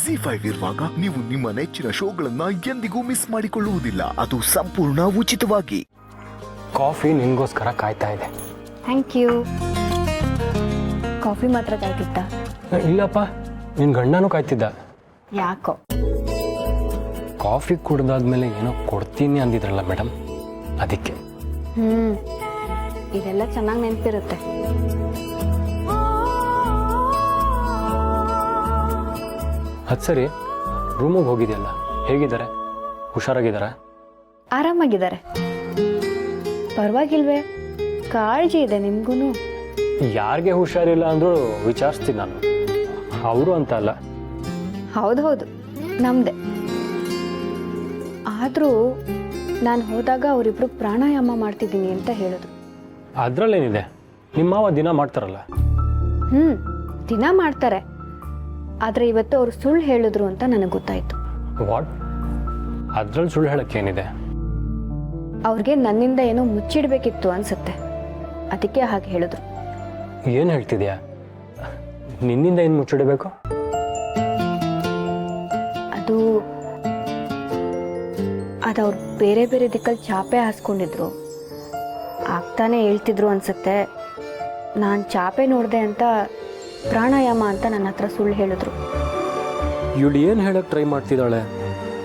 ಜಿ5 ಇರುವಾಗ ನೀವು ನಿಮ್ಮ ನೆಚ್ಚಿನ ಶೋಗಳನ್ನ ಎಂದಿಗೂ ಮಿಸ್ ಮಾಡಿಕೊಳ್ಳುವುದಿಲ್ಲ. ಅದು ಸಂಪೂರ್ಣ ಉಚಿತವಾಗಿ. ಕಾಫಿ ನಿನ್ಗೋಸ್ಕರ ಕಾಯ್ತಾ ಇದೆ. Thank you. ಕಾಫಿ ಮಾತ್ರ ಕಾಯ್ತಿತ್ತ? ಇಲ್ಲಪ್ಪ, ನಿನ್ನ ಗಂಡನೂ ಕಾಯ್ತಿದ್ದ. ಯಾಕೋ? ಕಾಫಿ ಕುಡ್ದಾದ್ಮೇಲೆ ಏನೋ ಕೊಡ್ತೀನಿ ಅಂದಿದ್ರಲ್ಲ ಮೇಡಮ್, ಅದಕ್ಕೆ. ಇದೆಲ್ಲ ಚೆನ್ನಾಗಿ ನೆನಪಿರುತ್ತೆ. ಅದು ಸರಿ, ರೂಮಿಗೆ ಹೋಗಿದೆಯಲ್ಲ, ಹೇಗಿದ್ದಾರೆ? ಹುಷಾರಾಗಿದ್ದಾರಾ? ಆರಾಮಾಗಿದ್ದಾರೆ. ಪರವಾಗಿಲ್ವೇ? ಕಾಳಜಿ ಇದೆ ನಿಮ್ಗೂ. ಯಾರಿಗೆ ಹುಷಾರಿಲ್ಲ ಅಂದರೂ ವಿಚಾರಿಸ್ತೀನಿ ನಾನು, ಅವರು ಅಂತ ಅಲ್ಲ. ಹೌದೌದು, ನಮ್ದೆ. ಆದರೂ ನಾನು ಹೋದಾಗ ಅವರಿಬ್ರು ಪ್ರಾಣಾಯಾಮ ಮಾಡ್ತಿದ್ದೀನಿ ಅಂತ ಹೇಳಿದ್ರು. ಅದರಲ್ಲೇನಿದೆ, ನಿಮ್ಮ ಮಾವ ದಿನ ಮಾಡ್ತಾರಲ್ಲ. ದಿನ ಮಾಡ್ತಾರೆ. ಆದರೆ ಇವತ್ತು ಅವರು ಸುಳ್ಳು ಹೇಳಿದ್ರು ಅಂತ ನನಗೆ ಗೊತ್ತಾಯಿತು. ವಾಟ್? ಅದ್ರಲ್ಲಿ ಸುಳ್ಳು ಹೇಳೋಕ್ಕೇನಿದೆ? ಅವ್ರಿಗೆ ನನ್ನಿಂದ ಏನೋ ಮುಚ್ಚಿಡಬೇಕಿತ್ತು ಅನ್ಸುತ್ತೆ, ಅದಕ್ಕೆ ಹಾಗೆ ಹೇಳಿದ್ರು. ಏನು ಹೇಳ್ತಿದ್ಯಾ? ನಿನ್ನಿಂದ ಏನು ಮುಚ್ಚಿಡಬೇಕು? ಅದು ಅವ್ರು ಬೇರೆ ಬೇರೆ ದಿಕ್ಕಲ್ಲಿ ಚಾಪೆ ಹಾಸ್ಕೊಂಡಿದ್ರು. ಆಗ್ತಾನೆ ಹೇಳ್ತಿದ್ರು ಅನ್ಸುತ್ತೆ. ನಾನು ಚಾಪೆ ನೋಡಿದೆ ಅಂತ ಪ್ರಾಣಾಯಾಮ ಅಂತ ನನ್ನ ಹತ್ರ ಸುಳ್ಳು ಹೇಳಿದ್ರು. ಇವಳು ಏನು ಹೇಳಕ್ಕೆ ಟ್ರೈ ಮಾಡ್ತಿದ್ದಾಳೆ?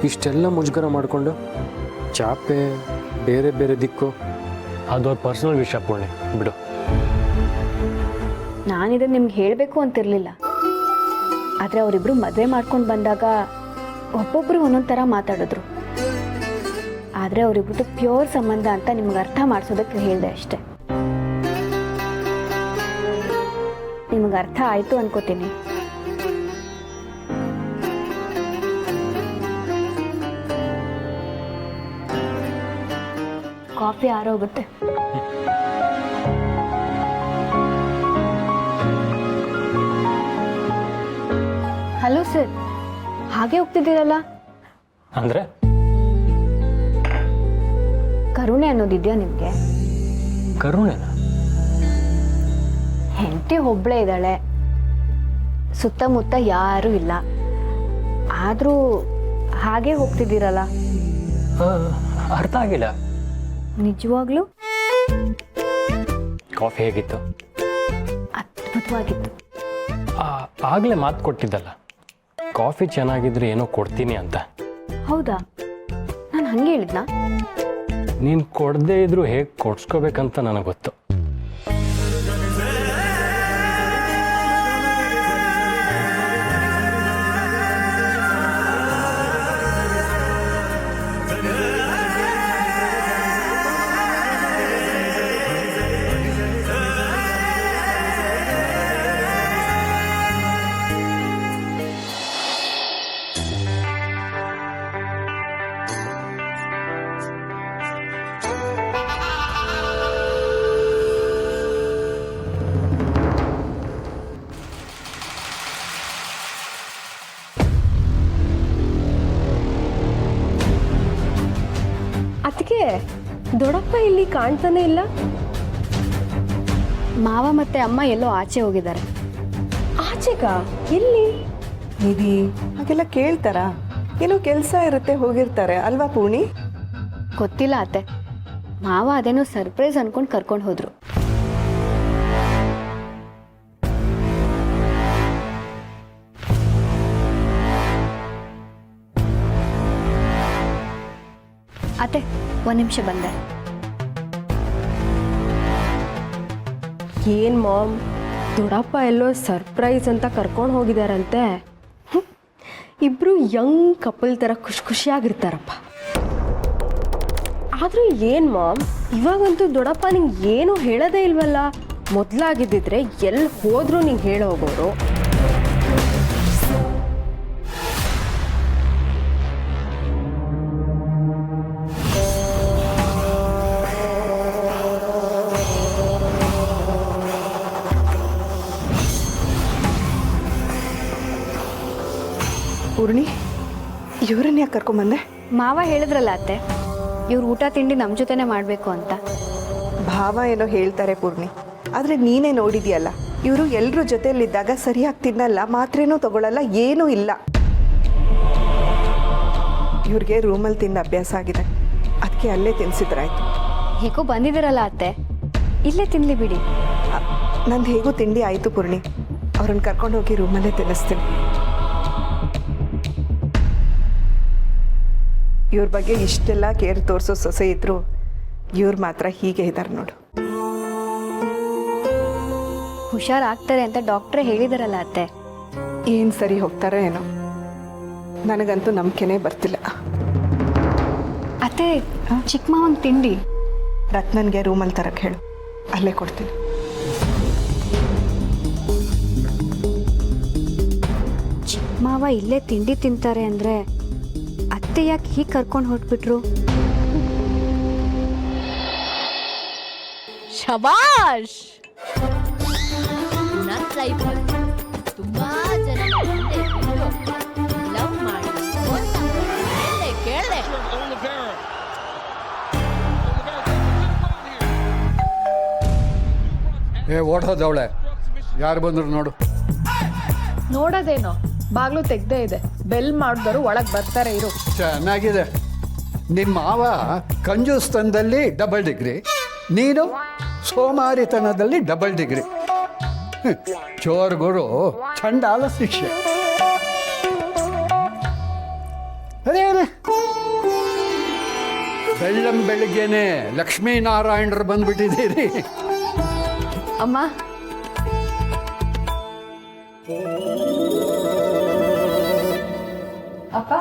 ಇಷ್ಟೆಲ್ಲ ಮುಜುಗರ ಮಾಡಿಕೊಂಡು ಚಾಪೆ, ಬೇರೆ ಬೇರೆ ದಿಕ್ಕು, ಅದು ಅವ್ರ ಪರ್ಸನಲ್ ವಿಷಯ. ಪೂರ್ಣಿ, ಬಿಡು. ನಾನಿದನ್ನು ನಿಮ್ಗೆ ಹೇಳಬೇಕು ಅಂತಿರಲಿಲ್ಲ. ಆದರೆ ಅವರಿಬ್ಬರು ಮದುವೆ ಮಾಡ್ಕೊಂಡು ಬಂದಾಗ ಒಬ್ಬೊಬ್ಬರು ಒಂದೊಂದು ಥರ ಮಾತಾಡಿದ್ರು. ಆದರೆ ಅವರಿಬ್ರದ್ದು ಪ್ಯೂರ್ ಸಂಬಂಧ ಅಂತ ನಿಮ್ಗೆ ಅರ್ಥ ಮಾಡಿಸೋದಕ್ಕೆ ಹೇಳಿದೆ ಅಷ್ಟೆ. ನಿಮಗೆ ಅರ್ಥ ಆಯಿತು ಅನ್ಕೋತೀನಿ. ಕಾಫಿ ಆರೋಗುತ್ತೆ. ಹಲೋ ಸರ್, ಹಾಗೆ ಹೋಗ್ತಿದ್ದೀರಲ್ಲ? ಅಂದರೆ ಕರುಣೆ ಅನ್ನೋದಿದೆಯಾ ನಿಮಗೆ? ಕರುಣೆನಾ? ಹೆಂಡತಿ ಒಬ್ಬಳೇ ಇದ್ದಾಳೆ, ಸುತ್ತಮುತ್ತ ಯಾರೂ ಇಲ್ಲ, ಆದರೂ ಹಾಗೆ ಹೋಗ್ತಿದ್ದೀರಲ್ಲ? ಅರ್ಥ ಆಗಿಲ್ಲ. ನಿಜವಾಗ್ಲೂ ಕಾಫಿ ಹೇಗಿತ್ತು? ಅದ್ಭುತವಾಗಿತ್ತು. ಆಗಲೇ ಮಾತು ಕೊಟ್ಟಿದ್ದಲ್ಲ, ಕಾಫಿ ಚೆನ್ನಾಗಿದ್ರೆ ಏನೋ ಕೊಡ್ತೀನಿ ಅಂತ. ಹೌದಾ? ನಾನು ಹಂಗೆ ಹೇಳಿದ್ನಾ? ನೀನು ಕೊಡದೇ ಇದ್ರೂ ಹೇಗೆ ಕೊಡ್ಸ್ಕೋಬೇಕಂತ ನನಗೆ ಗೊತ್ತು. ಅದಕ್ಕೆ ದೊಡ್ಡಪ್ಪ ಇಲ್ಲಿ ಕಾಣ್ತಾನೆ ಇಲ್ಲ. ಮಾವ ಮತ್ತೆ ಅಮ್ಮ ಎಲ್ಲೋ ಆಚೆ ಹೋಗಿದ್ದಾರೆ. ಆಚೆಗ? ಎಲ್ಲಿ? ನಿಧಿ, ಹಾಗೆಲ್ಲ ಕೇಳ್ತಾರಾ? ಏನೋ ಕೆಲಸ ಇರುತ್ತೆ, ಹೋಗಿರ್ತಾರೆ ಅಲ್ವಾ ಪೂರ್ಣಿ? ಗೊತ್ತಿಲ್ಲ ಅತ್ತೆ. ಮಾವ ಅದೇನೋ ಸರ್ಪ್ರೈಸ್ ಅನ್ಕೊಂಡು ಕರ್ಕೊಂಡು ಹೋದ್ರು. ಅತ್ತೆ, ಒಂದು ನಿಮಿಷ ಬಂದೆ. ಏನ್ ಮಾಮ್, ದೊಡ್ಡಪ್ಪ ಎಲ್ಲೋ ಸರ್ಪ್ರೈಸ್ ಅಂತ ಕರ್ಕೊಂಡು ಹೋಗಿದಾರಂತೆ. ಇಬ್ರು ಯಂಗ್ ಕಪಲ್ ಥರ ಖುಷಿಯಾಗಿರ್ತಾರಪ್ಪ. ಆದರೂ ಏನು ಮಾಮ್, ಇವಾಗಂತೂ ದೊಡ್ಡಪ್ಪ ನಿಂಗೆ ಏನೂ ಹೇಳೋದೇ ಇಲ್ವಲ್ಲ? ಮೊದಲಾಗಿದ್ದಿದ್ರೆ ಎಲ್ಲಿ ಹೋದ್ರೂ ನಿಂಗೆ ಹೇಳಿ ಹೋಗೋರು. ಪೂರ್ಣಿ, ಇವರನ್ನ ಯಾಕೆ ಕರ್ಕೊಂಬಂದೆ? ಮಾವ ಹೇಳಿದ್ರಲ್ಲ ಅತ್ತೆ, ಇವ್ರು ಊಟ ತಿಂಡಿ ನಮ್ಮ ಜೊತೆನೇ ಮಾಡಬೇಕು ಅಂತ. ಭಾವ ಏನೋ ಹೇಳ್ತಾರೆ ಪೂರ್ಣಿ, ಆದರೆ ನೀನೇ ನೋಡಿದ್ಯಲ್ಲ, ಇವರು ಎಲ್ಲರೂ ಜೊತೆಯಲ್ಲಿದ್ದಾಗ ಸರಿಯಾಗಿ ತಿನ್ನಲ್ಲ, ಮಾತ್ರೇನೂ ತಗೊಳ್ಳಲ್ಲ, ಏನೂ ಇಲ್ಲ. ಇವ್ರಿಗೆ ರೂಮಲ್ಲಿ ತಿಂದ ಅಭ್ಯಾಸ ಆಗಿದೆ, ಅದಕ್ಕೆ ಅಲ್ಲೇ ತಿನ್ನಿಸಿದ್ರಾಯ್ತು. ಹೇಗೋ ಬಂದಿದ್ದೀರಲ್ಲ ಅತ್ತೆ, ಇಲ್ಲೇ ತಿನ್ನಲಿ ಬಿಡಿ. ನಂದು ಹೇಗೂ ತಿಂಡಿ ಆಯಿತು ಪೂರ್ಣಿ, ಅವ್ರನ್ನ ಕರ್ಕೊಂಡು ಹೋಗಿ ರೂಮಲ್ಲೇ ತಿನ್ನಿಸ್ತೀನಿ. ಇವ್ರ ಬಗ್ಗೆ ಇಷ್ಟೆಲ್ಲ ಕೇರ್ ತೋರಿಸೋ ಸೊಸೆ ಇದ್ರು ಇವ್ರು ಮಾತ್ರ ಹೀಗೆ ಇದ್ದಾರೆ ನೋಡು. ಹುಷಾರಾಗ್ತಾರೆ ಅಂತ ಡಾಕ್ಟ್ರೇ ಹೇಳಿದಾರಲ್ಲ ಅತ್ತೆ. ಏನು ಸರಿ ಹೋಗ್ತಾರೋ ಏನೋ, ನನಗಂತೂ ನಂಬಿಕೆನೇ ಬರ್ತಿಲ್ಲ. ಅತ್ತೆ, ಚಿಕ್ಕ ಮಾವನ್ ತಿಂಡಿ ರತ್ನನ್ಗೆ ರೂಮಲ್ಲಿ ತರಕ್ಕೆ ಹೇಳು, ಅಲ್ಲೇ ಕೊಡ್ತೀನಿ. ಚಿಕ್ಕ ಮಾವ ಇಲ್ಲೇ ತಿಂಡಿ ತಿಂತಾರೆ ಅಂದರೆ ಅತ್ತೆ ಯಾಕೆ ಹೀಗೆ ಕರ್ಕೊಂಡು ಹೊರಟ್ಬಿಟ್ರು? ಶಬಾಷ್! ನನ್ನ ಲೈಫಲ್ಲಿ ತುಂಬಾ ಜನ ಲವ್ ಮಾಡಿ ಕೇಳಿದೆ. ಓಡೋದವಳೆ, ಯಾರು ಬಂದ್ರು ನೋಡು. ನೋಡೋದೇನೋ, ಬಾಗ್ಲು ತೆಗ್ದೇ ಇದೆ, ಬೆಲ್ ಮಾಡಿದವರು ಒಳಗೆ ಬರ್ತಾರೆ ಇರು. ಚೆನ್ನಾಗಿದೆ. ನಿಮ್ಮ ಮಾವ ಕಂಜೂಸ್ತನದಲ್ಲಿ ಡಬಲ್ ಡಿಗ್ರಿ, ನೀನು ಸೋಮಾರಿತನದಲ್ಲಿ ಡಬಲ್ ಡಿಗ್ರಿ. ಚೋರ್ ಗುರು ಚಂಡಾಲ ಶಿಕ್ಷೆ. ಅದೇ ಬೆಳ್ಳಂಬೆಳಿಗ್ಗೆನೆ ಲಕ್ಷ್ಮೀನಾರಾಯಣರು ಬಂದ್ಬಿಟ್ಟಿದ್ದೀರಿ. ಅಮ್ಮ, ಅಪ್ಪ,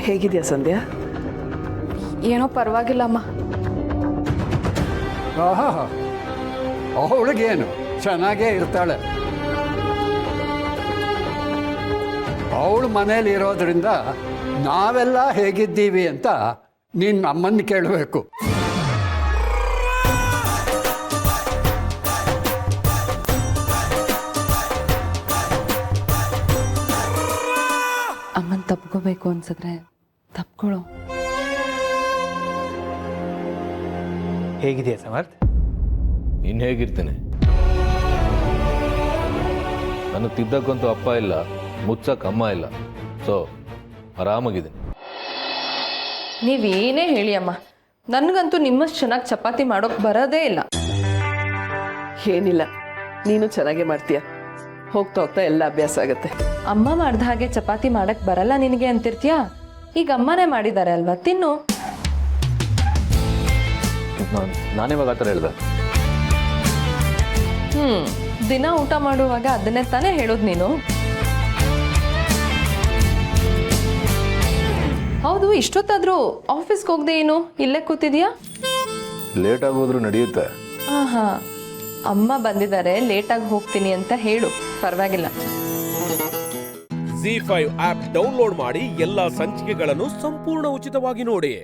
ಹೇಗಿದೆಯಾ ಸಂಧ್ಯಾ? ಏನೋ ಪರವಾಗಿಲ್ಲ ಅಮ್ಮ. ಆಹಾ, ಅವಳಿಗೇನು, ಚೆನ್ನಾಗೇ ಇರ್ತಾಳೆ. ಅವಳು ಮನೇಲಿ ಇರೋದ್ರಿಂದ ನಾವೆಲ್ಲ ಹೇಗಿದ್ದೀವಿ ಅಂತ ನೀನು ನಮ್ಮನ್ನು ಕೇಳಬೇಕು. ಅಮ್ಮನ್ ತಪ್ಕೋಬೇಕು ಅನ್ಸಿದ್ರೆ ತಪ್ಕೊಳ್ಳೋ. ಹೇಗಿದೆಯಾ ಸಮರ್ಥ್? ಇನ್ನು ಹೇಗಿರ್ತೇನೆ? ನನಗೆ ತಿದ್ದಕ್ಕಂತೂ ಅಪ್ಪ ಇಲ್ಲ, ಮುಚ್ಚಕ್ಕೆ ಅಮ್ಮ ಇಲ್ಲ, ಸೊ ಆರಾಮಾಗಿದ್ದೀನಿ. ನೀವೇನೇ ಹೇಳಿ ಅಮ್ಮ, ನನಗಂತೂ ನಿಮ್ಮಷ್ಟು ಚೆನ್ನಾಗಿ ಚಪಾತಿ ಮಾಡೋಕೆ ಬರೋದೇ ಇಲ್ಲ. ಏನಿಲ್ಲ, ನೀನು ಚೆನ್ನಾಗೇ ಮಾಡ್ತೀಯ, ಹೋಗ್ತಾ ಹೋಗ್ತಾ ಎಲ್ಲ ಅಭ್ಯಾಸ ಆಗುತ್ತೆ. ಅಮ್ಮ ಮಾಡ್ದ ಹಾಗೆ ಚಪಾತಿ ಮಾಡಕ್ ಬರಲ್ಲ ನಿನಗೆ ಅಂತಿರ್ತೀಯಾ? ಈಗ ಅಮ್ಮನೇ ಮಾಡಿದ್ದಾರೆ ಅಲ್ವಾ, ತಿನ್ನು. ನಾನಿವಾಗ ಆ ಥರ ಹೇಳ್ದೆ? ದಿನ ಊಟ ಮಾಡುವಾಗ ಅದನ್ನೇ ತಾನೇ ಹೇಳೋದು ನೀನು. ಹೌದು, ಇಷ್ಟೊತ್ತಾದ್ರೂ ಆಫೀಸ್ಗೆ ಹೋಗದೆ ಏನು ಇಲ್ಲೇ ಕೂತಿದ್ಯಾ? ಲೇಟ್ ಆಗೋದ್ರೂ ನಡೆಯುತ್ತೆ. ಹಾ, ಅಮ್ಮ ಬಂದಿದ್ದಾರೆ, ಲೇಟಾಗಿ ಹೋಗ್ತೀನಿ ಅಂತ ಹೇಳು, ಪರವಾಗಿಲ್ಲ. ZEE5 ಆಪ್ ಡೌನ್ಲೋಡ್ ಮಾಡಿ ಎಲ್ಲಾ ಸಂಚಿಕೆಗಳನ್ನು ಸಂಪೂರ್ಣ ಉಚಿತವಾಗಿ ನೋಡಿ.